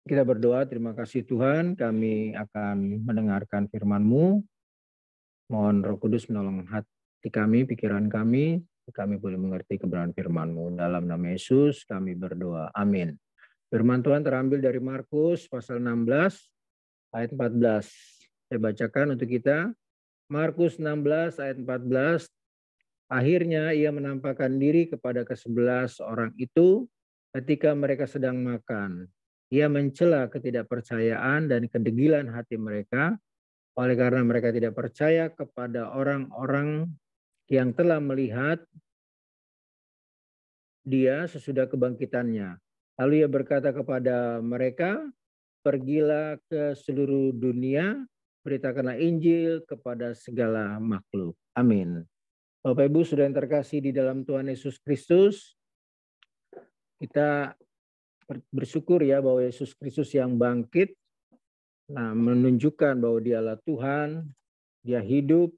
Kita berdoa, terima kasih Tuhan, kami akan mendengarkan firman-Mu. Mohon Roh Kudus menolong hati kami, pikiran kami boleh mengerti kebenaran firman-Mu. Dalam nama Yesus kami berdoa, amin. Firman Tuhan terambil dari Markus pasal 16 ayat 14. Saya bacakan untuk kita. Markus 16 ayat 14. Akhirnya ia menampakkan diri kepada ke-11 orang itu ketika mereka sedang makan. Ia mencela ketidakpercayaan dan kedegilan hati mereka oleh karena mereka tidak percaya kepada orang-orang yang telah melihat dia sesudah kebangkitannya. Lalu ia berkata kepada mereka, pergilah ke seluruh dunia, beritakanlah Injil kepada segala makhluk. Amin. Bapak Ibu sudah yang terkasih di dalam Tuhan Yesus Kristus, kita bersyukur ya bahwa Yesus Kristus yang bangkit, menunjukkan bahwa dialah Tuhan, dia hidup,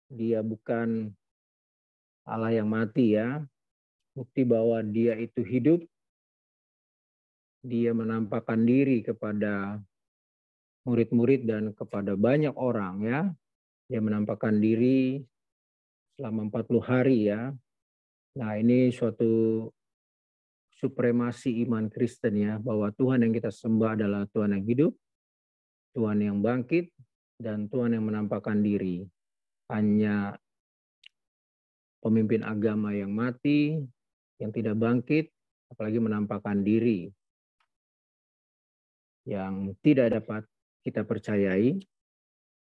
dia bukan Allah yang mati ya. Bukti bahwa dia itu hidup, dia menampakkan diri kepada murid-murid dan kepada banyak orang ya. Dia menampakkan diri selama 40 hari ya. Nah ini suatu supremasi iman Kristen ya, bahwa Tuhan yang kita sembah adalah Tuhan yang hidup, Tuhan yang bangkit, dan Tuhan yang menampakkan diri. Hanya pemimpin agama yang mati, yang tidak bangkit, apalagi menampakkan diri, yang tidak dapat kita percayai,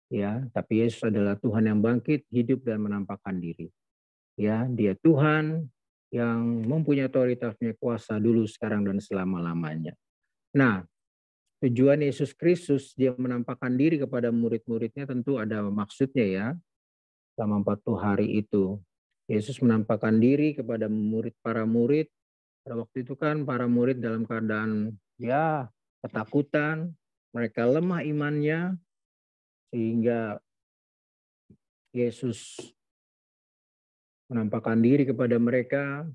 ya. Tapi Yesus adalah Tuhan yang bangkit, hidup, dan menampakkan diri. Ya, dia Tuhan yang mempunyai otoritas, punya kuasa dulu, sekarang, dan selama-lamanya. Nah, tujuan Yesus Kristus dia menampakkan diri kepada murid-muridnya tentu ada maksudnya ya. Selama 40 hari itu Yesus menampakkan diri kepada para murid. Pada waktu itu kan para murid dalam keadaan ya ketakutan, mereka lemah imannya sehingga Yesus menampakkan diri kepada mereka.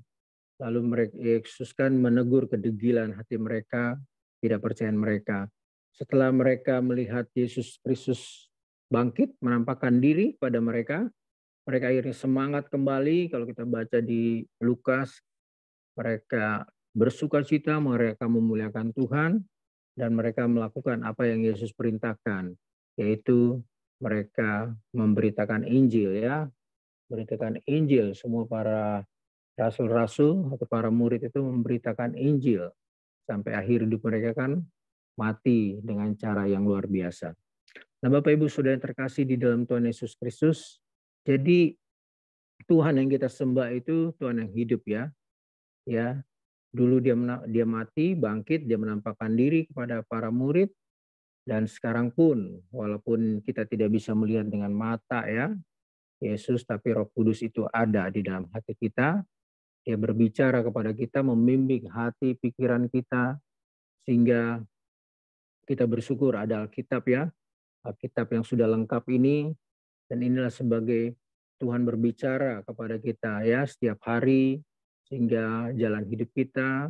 Lalu Yesus kan menegur kedegilan hati mereka, tidak percaya mereka. Setelah mereka melihat Yesus Kristus bangkit, menampakkan diri pada mereka, mereka akhirnya semangat kembali. Kalau kita baca di Lukas, mereka bersukacita, mereka memuliakan Tuhan, dan mereka melakukan apa yang Yesus perintahkan, yaitu mereka memberitakan Injil ya, memberitakan Injil. Semua para rasul-rasul atau para murid itu memberitakan Injil sampai akhir hidup mereka kan mati dengan cara yang luar biasa. Nah, Bapak Ibu Saudara yang terkasih di dalam Tuhan Yesus Kristus, jadi Tuhan yang kita sembah itu Tuhan yang hidup ya. Ya, dulu dia mati, bangkit, dia menampakkan diri kepada para murid, dan sekarang pun walaupun kita tidak bisa melihat dengan mata ya Yesus, tapi Roh Kudus itu ada di dalam hati kita. Dia berbicara kepada kita, membimbing hati, pikiran kita, sehingga kita bersyukur ada Alkitab ya, Alkitab yang sudah lengkap ini, dan inilah sebagai Tuhan berbicara kepada kita ya setiap hari, sehingga jalan hidup kita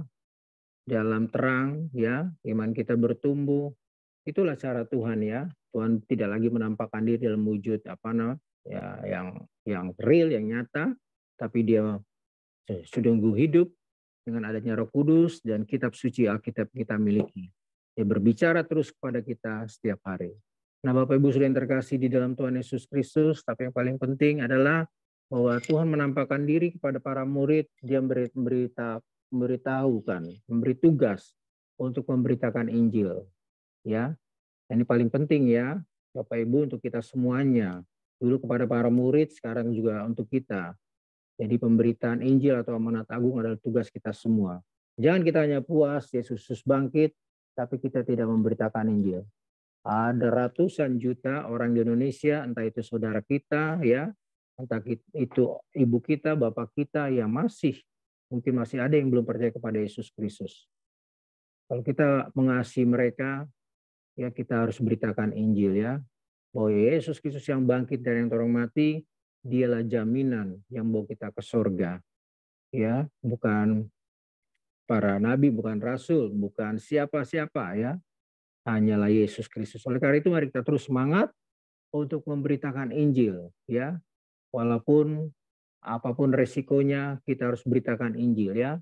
dalam terang ya, iman kita bertumbuh. Itulah cara Tuhan ya. Tuhan tidak lagi menampakkan diri dalam wujud ya yang real, yang nyata, tapi dia sungguh hidup dengan adanya Roh Kudus dan kitab suci Alkitab kita miliki. Dia berbicara terus kepada kita setiap hari. Nah, Bapak Ibu sudah yang terkasih di dalam Tuhan Yesus Kristus, tapi yang paling penting adalah bahwa Tuhan menampakkan diri kepada para murid, dia memberitahukan, memberi tugas untuk memberitakan Injil. Ya, ini paling penting ya, Bapak Ibu, untuk kita semuanya. Dulu kepada para murid, sekarang juga untuk kita. Jadi pemberitaan Injil atau amanat agung adalah tugas kita semua. Jangan kita hanya puas Yesus bangkit, tapi kita tidak memberitakan Injil. Ada ratusan juta orang di Indonesia, entah itu saudara kita ya, entah itu ibu kita, bapak kita yang mungkin masih ada yang belum percaya kepada Yesus Kristus. Kalau kita mengasihi mereka, ya kita harus beritakan Injil ya, bahwa Yesus Kristus yang bangkit dari yang orang mati, dialah jaminan yang bawa kita ke surga. Ya, bukan para nabi, bukan rasul, bukan siapa-siapa ya. Hanyalah Yesus Kristus. Oleh karena itu mari kita terus semangat untuk memberitakan Injil ya. Walaupun apapun resikonya kita harus beritakan Injil ya.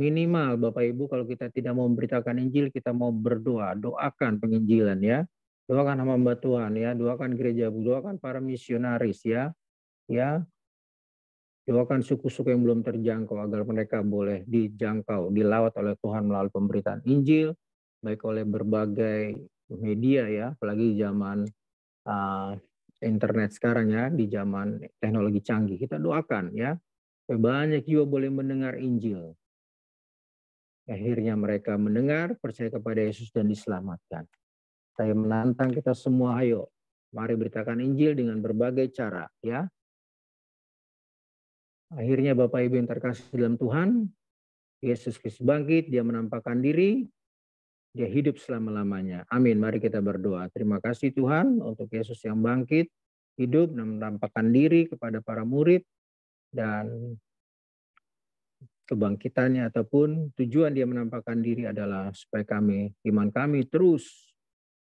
Minimal Bapak Ibu kalau kita tidak mau memberitakan Injil, kita mau berdoa, doakan penginjilan ya. Doakan hamba Tuhan ya, doakan gereja, doakan para misionaris ya. Ya, doakan suku-suku yang belum terjangkau agar mereka boleh dijangkau, dilawat oleh Tuhan melalui pemberitaan Injil, baik oleh berbagai media ya, apalagi zaman internet sekarang ya, di zaman teknologi canggih. Kita doakan ya, supaya banyak juga boleh mendengar Injil. Akhirnya mereka mendengar, percaya kepada Yesus dan diselamatkan. Saya menantang kita semua, ayo, mari beritakan Injil dengan berbagai cara ya. Akhirnya Bapak Ibu yang terkasih dalam Tuhan, Yesus Kristus bangkit, dia menampakkan diri, dia hidup selama-lamanya. Amin. Mari kita berdoa. Terima kasih Tuhan untuk Yesus yang bangkit, hidup dan menampakkan diri kepada para murid, dan kebangkitannya ataupun tujuan dia menampakkan diri adalah supaya iman kami terus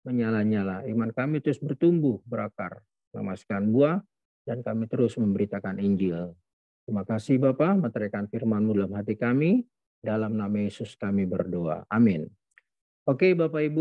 menyala-nyala, iman kami terus bertumbuh, berakar, memasukkan buah, dan kami terus memberitakan Injil. Terima kasih Bapa, meteraikan firman-Mu dalam hati kami, dalam nama Yesus kami berdoa. Amin. Oke Bapak Ibu.